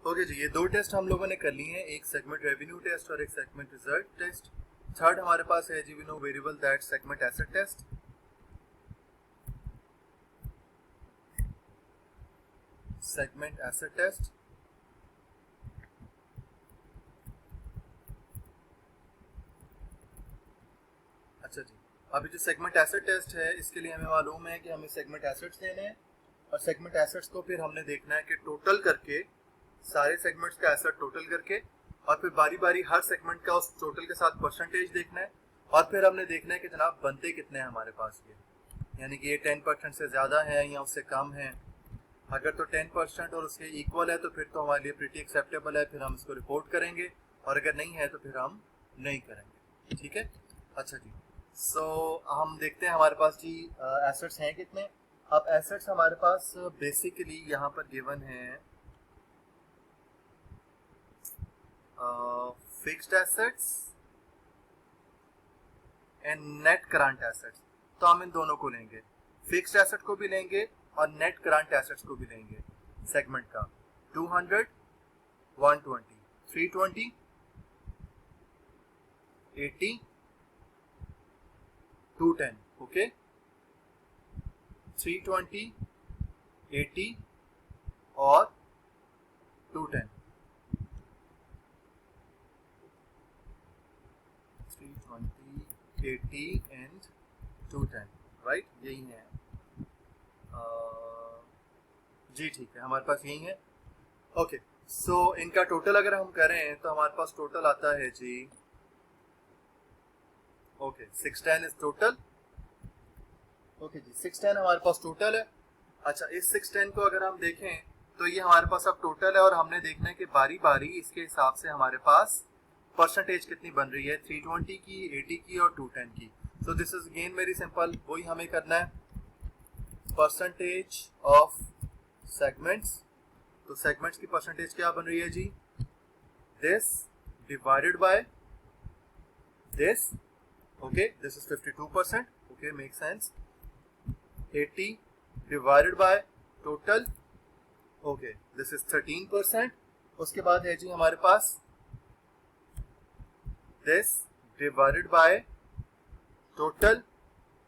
Okay जी, ये दो test हम लोगों ने कर लिए हैं, एक सेगमेंट रेवेन्यू टेस्ट और एक सेगमेंट रिजल्ट टेस्ट। थर्ड हमारे पास है जी we know variable that segment asset test. Segment asset test. अच्छा जी, अभी जो सेगमेंट एसेट टेस्ट है इसके लिए हमें मालूम है कि हमें सेगमेंट एसेट्स लेने हैं और सेगमेंट एसेट्स को फिर हमने देखना है कि टोटल करके सारे सेगमेंट्स का एसेट टोटल करके और फिर बारी बारी हर सेगमेंट का उस टोटल के साथ परसेंटेज देखना है और फिर हमने देखना है कि जनाब बनते कितने हैं हमारे पास ये, यानी कि ये 10% से ज़्यादा है या उससे कम है। अगर तो 10% और उसके इक्वल है तो फिर तो हमारे लिए प्रीटी एक्सेप्टेबल है, फिर हम इसको रिपोर्ट करेंगे, और अगर नहीं है तो फिर हम नहीं करेंगे। ठीक है, अच्छा जी। हम देखते हैं हमारे पास जी एसेट्स हैं कितने। अब एसेट्स हमारे पास बेसिकली यहाँ पर गिवन है fixed assets and net current assets. तो हम इन दोनों को लेंगे, फिक्स्ड एसेट को भी लेंगे और नेट करंट एसेट्स को भी लेंगे। सेगमेंट का 200, 120, 320, 80, 210। ओके, 320, 80 और 210। 320, 80 एंड 210, राइट, यही है। जी ठीक है, हमारे पास यही है। ओके, इनका टोटल अगर हम करें तो हमारे पास टोटल आता है जी, ओके 610 इज टोटल। ओके जी, 610 हमारे पास टोटल है। अच्छा, इस 610 को अगर हम देखें तो ये हमारे पास अब टोटल है और हमने देखना है कि बारी बारी इसके हिसाब से हमारे पास परसेंटेज कितनी बन रही है, 320 की, 80 की और 210 की। So this is again very simple, वही हमें करना है, परसेंटेज ऑफ सेगमेंट्स। तो सेगमेंट्स की परसेंटेज क्या बन रही है जी, this divided by this. Okay, this is 52%। Okay, make sense. 80 divided by total. Okay, this is 13%। उसके बाद है जी हमारे पास this divided by total,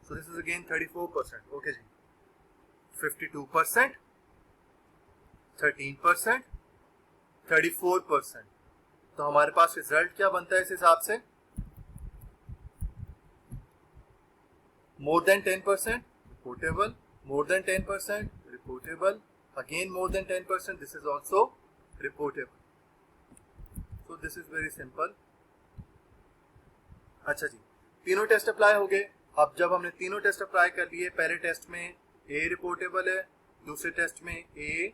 so this is again 34%। Okay जी, 52%, 13%, 34%। तो हमारे पास रिजल्ट क्या बनता है इस हिसाब से, more than 10% reportable, more than 10% reportable, again more than 10%, this is also reportable. So this is very simple. अच्छा जी, तीनों टेस्ट अप्लाई हो गए। अब जब हमने तीनों टेस्ट अप्लाई कर लिए, पहले टेस्ट में ए रिपोर्टेबल है, दूसरे टेस्ट में ए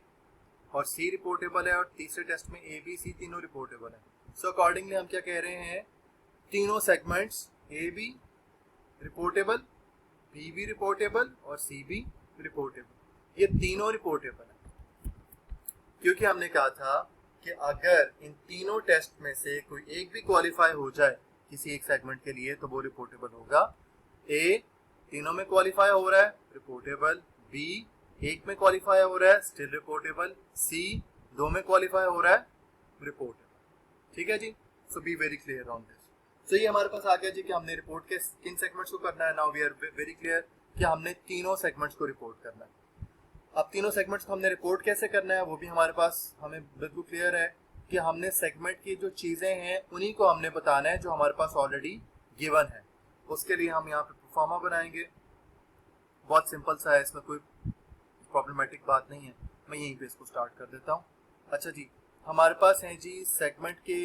और सी रिपोर्टेबल है और तीसरे टेस्ट में ए बी सी तीनों रिपोर्टेबल है। सो अकॉर्डिंगली हम क्या कह रहे हैं, तीनों segments A B reportable, B भी रिपोर्टेबल और सी भी रिपोर्टेबल, ये तीनों रिपोर्टेबल है। क्योंकि हमने कहा था कि अगर इन तीनों टेस्ट में से कोई एक भी क्वालिफाई हो जाए किसी एक सेगमेंट के लिए तो वो रिपोर्टेबल होगा। ए तीनों में क्वालिफाई हो रहा है, रिपोर्टेबल। बी एक में क्वालिफाई हो रहा है, स्टिल रिपोर्टेबल। सी दो में क्वालिफाई हो रहा है, रिपोर्टेबल। ठीक है जी, so be very clear on this. तो ये हमारे पास आ गया जी कि हमने रिपोर्ट के किन सेगमेंट्स को करना है। Now we are very clear कि हमने तीनों सेगमेंट्स को रिपोर्ट करना है। अब तीनों सेगमेंट्स को हमने रिपोर्ट कैसे करना है वो भी हमारे पास हमें बिल्कुल क्लियर है कि हमने सेगमेंट की जो चीज़ें हैं उन्हीं को हमने बताना है जो हमारे पास ऑलरेडी गिवन है। उसके लिए हम यहाँ पे प्रोफार्मा बनाएंगे, बहुत सिंपल सा है, इसमें कोई प्रॉब्लमेटिक बात नहीं है। मैं यहीं पे इसको स्टार्ट कर देता हूँ। अच्छा जी, हमारे पास है जी सेगमेंट के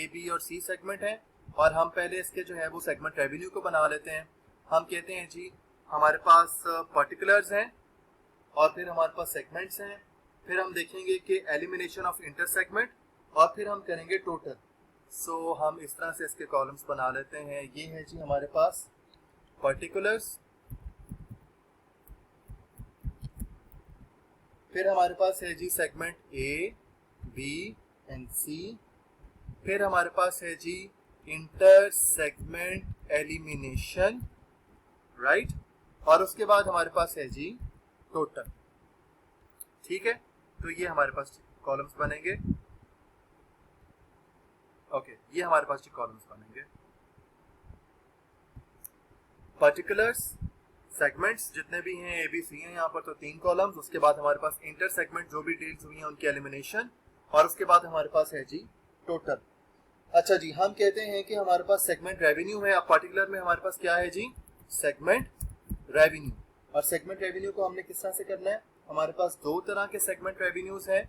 ए बी और सी सेगमेंट हैं और हम पहले इसके जो है वो सेगमेंट रेवेन्यू को बना लेते हैं। हम कहते हैं जी हमारे पास पर्टिकुलर्स हैं और फिर हमारे पास सेगमेंट्स हैं, फिर हम देखेंगे कि एलिमिनेशन ऑफ इंटर सेगमेंट और फिर हम करेंगे टोटल। सो हम इस तरह से इसके कॉलम्स बना लेते हैं। ये है जी हमारे पास पर्टिकुलर्स, फिर हमारे पास है जी सेगमेंट ए बी एंड सी, फिर हमारे पास है जी इंटर सेगमेंट एलिमिनेशन, राइट, और उसके बाद हमारे पास है जी टोटल। ठीक है, तो ये हमारे पास कॉलम्स बनेंगे। ओके, ये हमारे पास जो कॉलम्स बनेंगे। पर्टिकुलर्स सेगमेंट्स जितने भी हैं ए बी सी हैं यहाँ पर, तो 3 कॉलम्स। उसके बाद हमारे पास इंटर सेगमेंट जो भी डील्स हुई हैं उनकी एलिमिनेशन, और उसके बाद हमारे पास है जी टोटल। अच्छा जी, हम कहते हैं कि हमारे पास सेगमेंट रेवेन्यू है। अब पर्टिकुलर में हमारे पास क्या है जी, सेगमेंट रेवेन्यू। और सेगमेंट रेवेन्यू को हमने किस तरह से करना है, हमारे पास 2 तरह के सेगमेंट रेवेन्यूज हैं,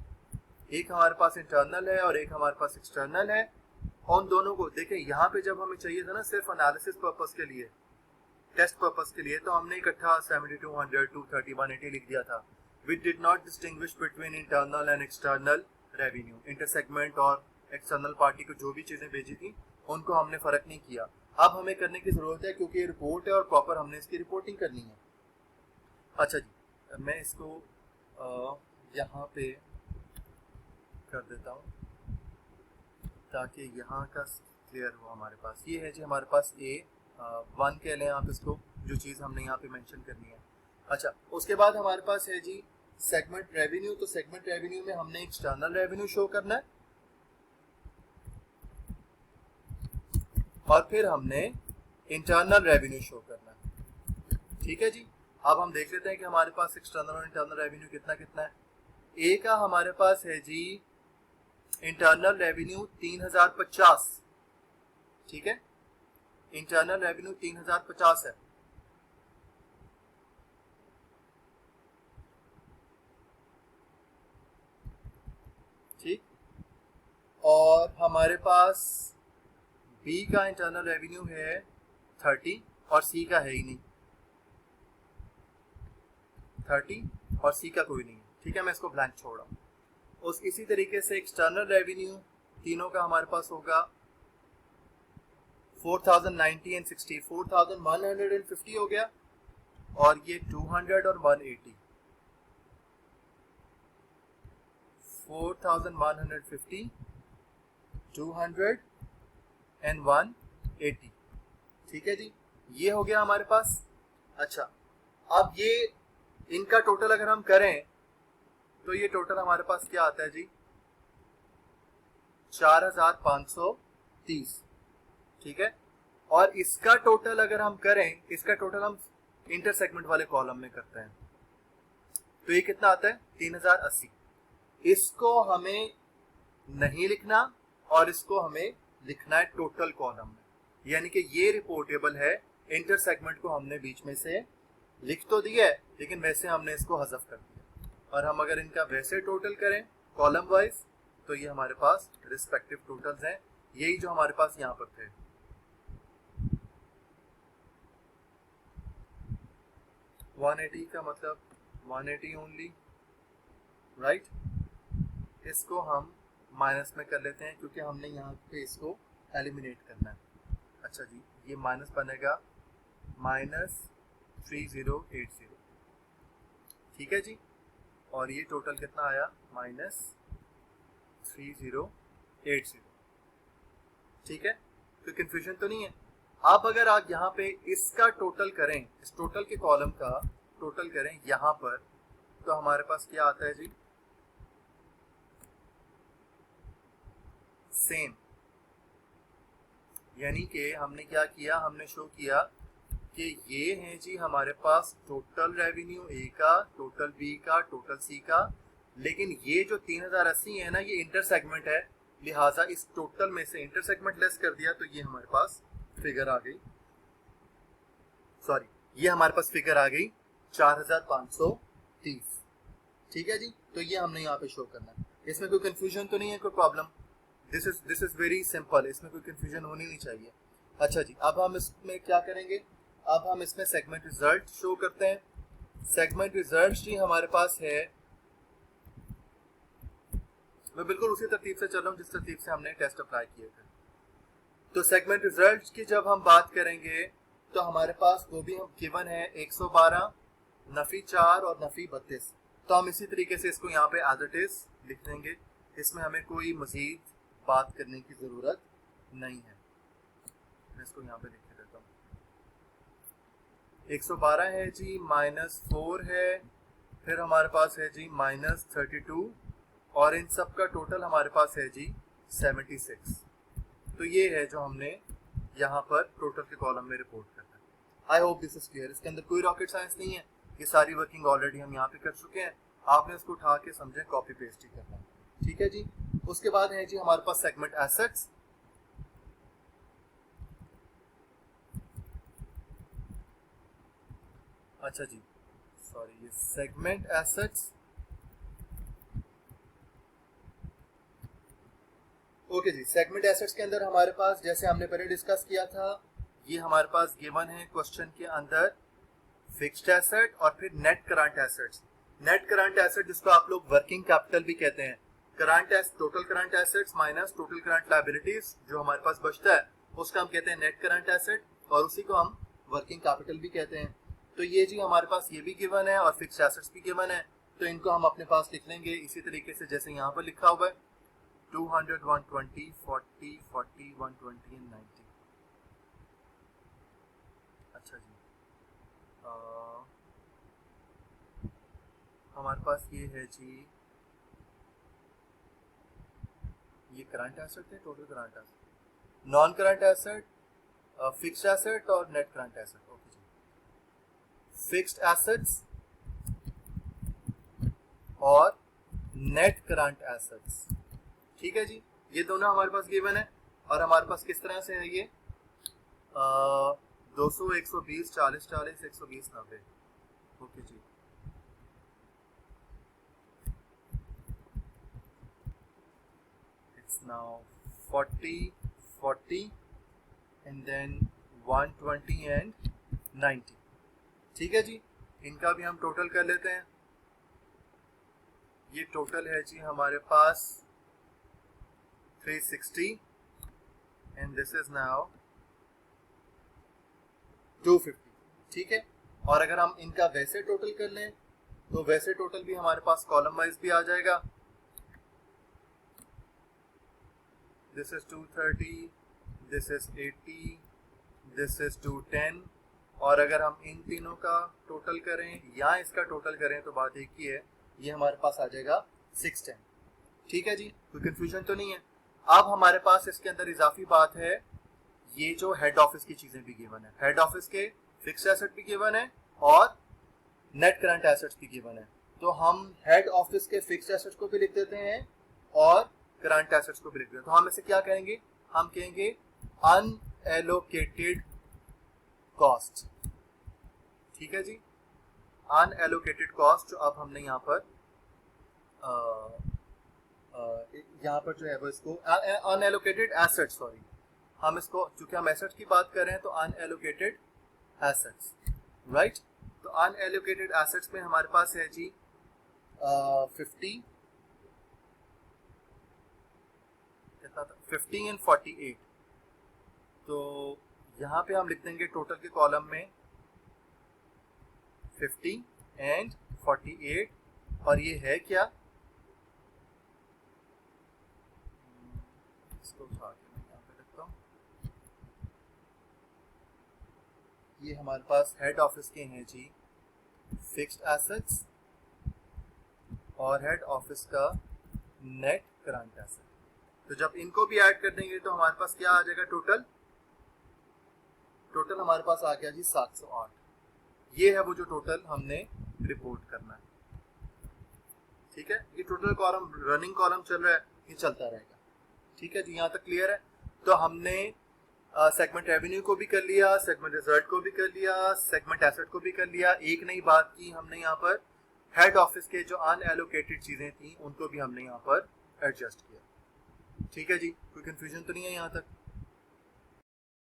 एक हमारे पास इंटरनल है और एक हमारे पास एक्सटर्नल है। उन दोनों को देखें, यहाँ पे जब हमें चाहिए था ना सिर्फ एनालिसिस पर्पस के लिए, टेस्ट पर्पस के लिए, तो हमने इकट्ठा 72, 100, 230, 180 लिख दिया था। We did not distinguish between internal and external revenue. Inter segment और एक्सटर्नल पार्टी को जो भी चीजें भेजी थी उनको हमने फर्क नहीं किया। अब हमें करने की जरूरत है क्योंकि ये रिपोर्ट है और प्रॉपर हमने इसकी रिपोर्टिंग करनी है। अच्छा जी, मैं इसको यहाँ पे कर देता हूँ ताकि यहाँ का क्लियर हो हमारे पास। ये है जी हमारे पास A1 कह लें आप इसको, जो चीज़ हमने यहाँ पे मेंशन करनी है। अच्छा, उसके बाद हमारे पास है जी सेगमेंट रेवेन्यू। तो सेगमेंट रेवेन्यू में हमने एक्सटर्नल रेवेन्यू शो करना है और फिर हमने इंटरनल रेवेन्यू शो करना है। ठीक है जी, अब हम देख लेते हैं कि हमारे पास एक्सटर्नल और इंटरनल रेवेन्यू कितना कितना है। ए का हमारे पास है जी इंटरनल रेवेन्यू 3050। ठीक है, इंटरनल रेवेन्यू 3050 है। ठीक, और हमारे पास बी का इंटरनल रेवेन्यू है 30 और सी का है ही नहीं, 30 और सी का कोई नहीं है। ठीक है, मैं इसको ब्लैंक छोड़ रहा हूँ। उस इसी तरीके से एक्सटर्नल रेवेन्यू तीनों का हमारे पास होगा 4090 एंड 60, 4150 हो गया, और ये 200 और 180, 4150, 200 एंड 180। ठीक है जी, ये हो गया हमारे पास। अच्छा, अब ये इनका टोटल अगर हम करें तो ये टोटल हमारे पास क्या आता है जी, 4530। ठीक है, और इसका टोटल अगर हम करें, इसका टोटल हम इंटर सेगमेंट वाले कॉलम में करते हैं, तो ये कितना आता है 3080। इसको हमें नहीं लिखना और इसको हमें लिखना है टोटल कॉलम में, यानी कि ये रिपोर्टेबल है। इंटर सेगमेंट को हमने बीच में से लिख तो दिया है लेकिन वैसे हमने इसको हज़फ कर दिया, और हम अगर इनका वैसे टोटल करें कॉलम वाइज तो ये हमारे पास रिस्पेक्टिव टोटल्स हैं, यही जो हमारे पास यहाँ पर थे। $180 का मतलब 180 ओनली, राइट। इसको हम माइनस में कर लेते हैं क्योंकि हमने यहाँ पे इसको एलिमिनेट करना है। अच्छा जी, ये माइनस बनेगा -3080। ठीक है जी, और ये टोटल कितना आया -3080। ठीक है, तो कंफ्यूजन तो नहीं है। आप अगर आप यहाँ पे इसका टोटल करें, इस टोटल के कॉलम का टोटल करें यहाँ पर, तो हमारे पास क्या आता है जी, सेम। यानी कि हमने क्या किया, हमने शो किया कि ये है जी हमारे पास टोटल रेवेन्यू ए का, टोटल बी का, टोटल सी का, लेकिन ये जो 3080 है ना, ये इंटर सेगमेंट है, लिहाजा इस टोटल में से इंटर सेगमेंट लेस कर दिया तो ये हमारे पास फिगर आ गई, सॉरी ये हमारे पास फिगर आ गई 4530। ठीक है जी, तो ये हमने यहाँ पे शो करना है। इसमें कोई कंफ्यूजन तो नहीं है, कोई problem? This is very simple, इसमें कोई कंफ्यूजन होनी नहीं चाहिए। अच्छा जी, अब हम इसमें क्या करेंगे, अब हम इसमें सेगमेंट रिजल्ट शो करते हैं। सेगमेंट रिजल्ट जी हमारे पास है, मैं बिल्कुल उसी तरतीब से चल रहा हूँ जिस तरतीब से हमने टेस्ट अप्लाई किए थे। तो सेगमेंट रिजल्ट की जब हम बात करेंगे तो हमारे पास वो भी हम गिवन है 112, नफी 4 और नफी 32। तो हम इसी तरीके से इसको यहाँ पे एज इट इज लिख देंगे, इसमें हमें कोई मजीद बात करने की जरूरत नहीं है। मैं इसको यहाँ पे लिख देता हूँ। 112 है जी, -4 है, फिर हमारे पास है जी -32, और इन सब का टोटल हमारे पास है जी 76। तो ये है जो हमने यहाँ पर टोटल के कॉलम में रिपोर्ट करना है। I hope this is clear. इसके अंदर कोई रॉकेट साइंस नहीं है, ये सारी वर्किंग ऑलरेडी हम यहाँ पे कर चुके हैं, आपने इसको उठा के समझे कॉपी पेस्ट ही करना है। ठीक है जी। उसके बाद है जी हमारे पास सेगमेंट एसेट्स। अच्छा जी, सॉरी, ये सेगमेंट एसेट्स। ओके जी, सेगमेंट एसेट्स के अंदर हमारे पास जैसे हमने पहले डिस्कस किया था, ये हमारे पास गिवन है क्वेश्चन के अंदर फिक्स्ड एसेट और फिर net current assets. Net current asset जिसको आप लोग वर्किंग कैपिटल भी कहते हैं, current total current assets minus total current liabilities जो हमारे पास बचता है उसका हम कहते हैं नेट करंट एसेट, और उसी को हम वर्किंग कैपिटल भी कहते हैं। तो ये जी हमारे पास ये भी गिवन है और फिक्स्ड एसेट्स भी गिवन है, तो इनको हम अपने पास लिख लेंगे इसी तरीके से जैसे यहाँ पर लिखा हुआ है 200, 120, 40, 40, 120 एंड 90। अच्छा जी, हमारे पास ये है जी, ये करंट एसेट है, total current asset, non current asset, fixed asset और नेट करंट एसेट। ओके जी, फिक्स्ड एसेट्स और नेट करंट एसेट्स। ठीक है जी, ये दोनों हमारे पास गिवन है और हमारे पास किस तरह से है ये 200, 120, 40, 40, 120, 90। ओके जी, it's now 40, 40 and then 120 and 90। ठीक है जी, इनका भी हम टोटल कर लेते हैं। ये टोटल है जी हमारे पास 360 and this is now 250। ठीक है, और अगर हम इनका वैसे टोटल कर लें तो वैसे टोटल भी हमारे पास कॉलम वाइज भी आ जाएगा। This is 230, this is 80, this is 210, और अगर हम इन तीनों का टोटल करें या इसका टोटल करें तो बात एक ही है, ये हमारे पास आ जाएगा 610। ठीक है जी, कोई कंफ्यूजन तो नहीं है। अब हमारे पास इसके अंदर इजाफी बात है, ये जो हेड ऑफिस की चीजें भी गिवन है, हेड ऑफिस के फिक्स्ड एसेट भी गिवन है और नेट करंट एसेट्स भी गिवन है। तो हम हेड ऑफिस के फिक्स्ड एसेट्स को भी लिख देते हैं और करंट एसेट्स को भी लिख देते हैं। तो हम इसे क्या कहेंगे, हम कहेंगे अनएलोकेटेड कॉस्ट। ठीक है जी, अनएलोकेटेड कॉस्ट, जो अब हमने यहाँ पर जो है वो इसको अनएलोकेटेड एसेट्स, सॉरी, हम इसको चूंकि हम एसेट्स की बात कर रहे हैं तो अनएलोकेटेड एसेट्स, राइट। तो अनएलोकेटेड एसेट्स में हमारे पास है जी 50 कितना था, 50 एंड 48। तो यहाँ पे हम लिख देंगे टोटल के कॉलम में 50 एंड 48, और ये है क्या, इसको उठा के मैं यहाँ पे रखता हूँ। ये हमारे पास हेड ऑफिस के हैं जी फिक्स्ड एसेट्स और हेड ऑफिस का नेट करंट एसेट। तो जब इनको भी ऐड कर देंगे तो हमारे पास क्या आ जाएगा, टोटल हमारे पास आ गया जी 708। ये है वो जो टोटल हमने रिपोर्ट करना है। ठीक है, ये टोटल कॉलम रनिंग कॉलम चल रहा है, ये चलता रहेगा। ठीक है जी, यहाँ तक क्लियर है। तो हमने सेगमेंट रेवेन्यू को भी कर लिया, सेगमेंट रिजल्ट को भी कर लिया, सेगमेंट एसेट को भी कर लिया। एक नई बात की हमने यहाँ पर, हेड ऑफिस के जो अनएलोकेटेड चीजें थी उनको भी हमने यहाँ पर एडजस्ट किया। ठीक है जी, कोई कंफ्यूजन तो नहीं है यहाँ तक।